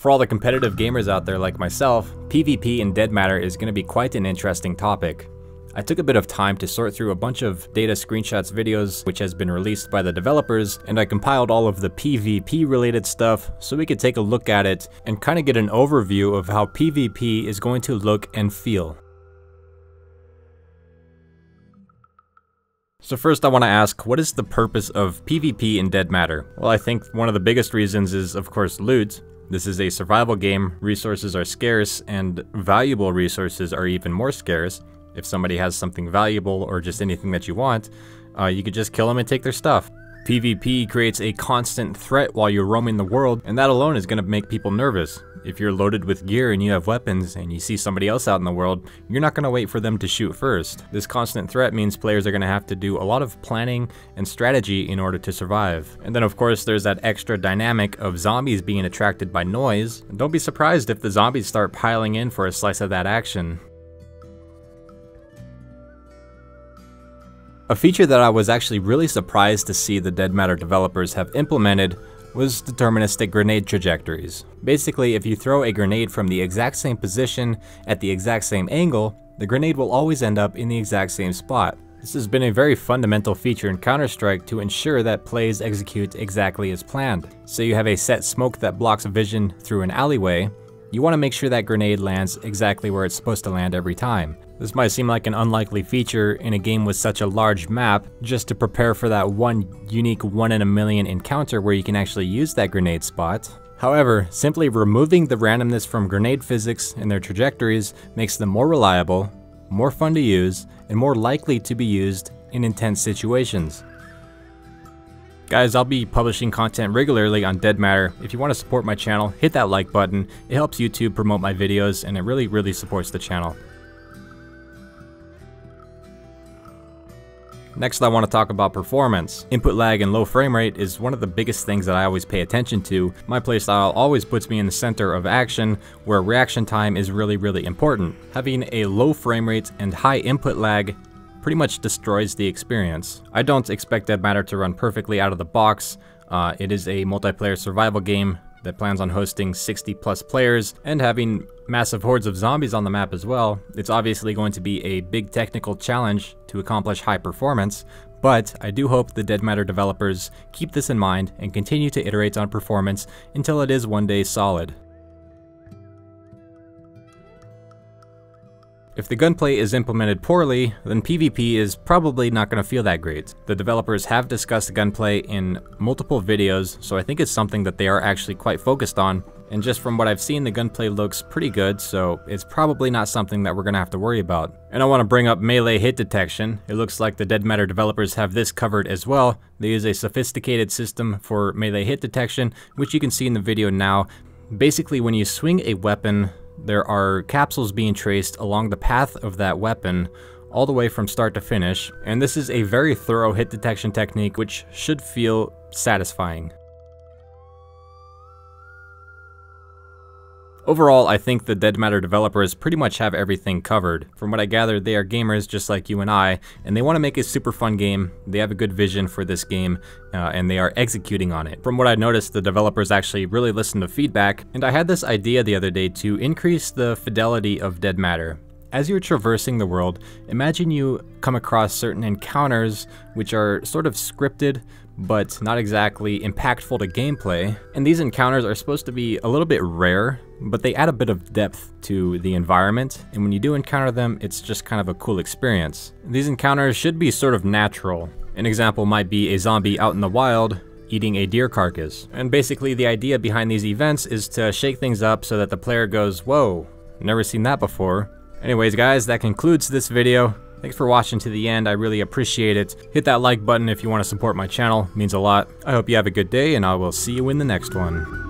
For all the competitive gamers out there like myself, PvP in Dead Matter is going to be quite an interesting topic. I took a bit of time to sort through a bunch of data screenshots videos which has been released by the developers, and I compiled all of the PvP related stuff so we could take a look at it and kind of get an overview of how PvP is going to look and feel. So first I want to ask, what is the purpose of PvP in Dead Matter? Well, I think one of the biggest reasons is, of course, loot. This is a survival game, resources are scarce, and valuable resources are even more scarce. If somebody has something valuable or just anything that you want, you could just kill them and take their stuff. PvP creates a constant threat while you're roaming the world, and that alone is going to make people nervous. If you're loaded with gear and you have weapons and you see somebody else out in the world, you're not going to wait for them to shoot first. This constant threat means players are going to have to do a lot of planning and strategy in order to survive. And then of course there's that extra dynamic of zombies being attracted by noise. And don't be surprised if the zombies start piling in for a slice of that action. A feature that I was actually really surprised to see the Dead Matter developers have implemented was deterministic grenade trajectories. Basically, if you throw a grenade from the exact same position at the exact same angle, the grenade will always end up in the exact same spot. This has been a very fundamental feature in Counter-Strike to ensure that plays execute exactly as planned. So you have a set smoke that blocks vision through an alleyway. You want to make sure that grenade lands exactly where it's supposed to land every time. This might seem like an unlikely feature in a game with such a large map, just to prepare for that one unique 1 in a million encounter where you can actually use that grenade spot. However, simply removing the randomness from grenade physics and their trajectories makes them more reliable, more fun to use, and more likely to be used in intense situations. Guys, I'll be publishing content regularly on Dead Matter. If you want to support my channel, hit that like button. It helps YouTube promote my videos, and it really supports the channel. Next, I want to talk about performance. Input lag and low frame rate is one of the biggest things that I always pay attention to. My playstyle always puts me in the center of action, where reaction time is really important. Having a low frame rate and high input lag pretty much destroys the experience. I don't expect Dead Matter to run perfectly out of the box. It is a multiplayer survival game that plans on hosting 60+ players and having massive hordes of zombies on the map as well. It's obviously going to be a big technical challenge to accomplish high performance, but I do hope the Dead Matter developers keep this in mind and continue to iterate on performance until it is one day solid. If the gunplay is implemented poorly, then PvP is probably not going to feel that great. The developers have discussed gunplay in multiple videos, so I think it's something that they are actually quite focused on. And just from what I've seen, the gunplay looks pretty good, so it's probably not something that we're going to have to worry about. And I want to bring up melee hit detection. It looks like the Dead Matter developers have this covered as well. They use a sophisticated system for melee hit detection, which you can see in the video now. Basically, when you swing a weapon, there are capsules being traced along the path of that weapon all the way from start to finish, and this is a very thorough hit detection technique which should feel satisfying. Overall, I think the Dead Matter developers pretty much have everything covered. From what I gather, they are gamers just like you and I, and they want to make a super fun game. They have a good vision for this game, and they are executing on it. From what I noticed, the developers actually really listen to feedback, and I had this idea the other day to increase the fidelity of Dead Matter. As you're traversing the world, imagine you come across certain encounters which are sort of scripted, but not exactly impactful to gameplay. And these encounters are supposed to be a little bit rare, but they add a bit of depth to the environment, and when you do encounter them, it's just kind of a cool experience. These encounters should be sort of natural. An example might be a zombie out in the wild eating a deer carcass. And basically the idea behind these events is to shake things up so that the player goes, whoa, never seen that before. Anyways guys, that concludes this video. Thanks for watching to the end, I really appreciate it. Hit that like button if you want to support my channel, it means a lot. I hope you have a good day, and I will see you in the next one.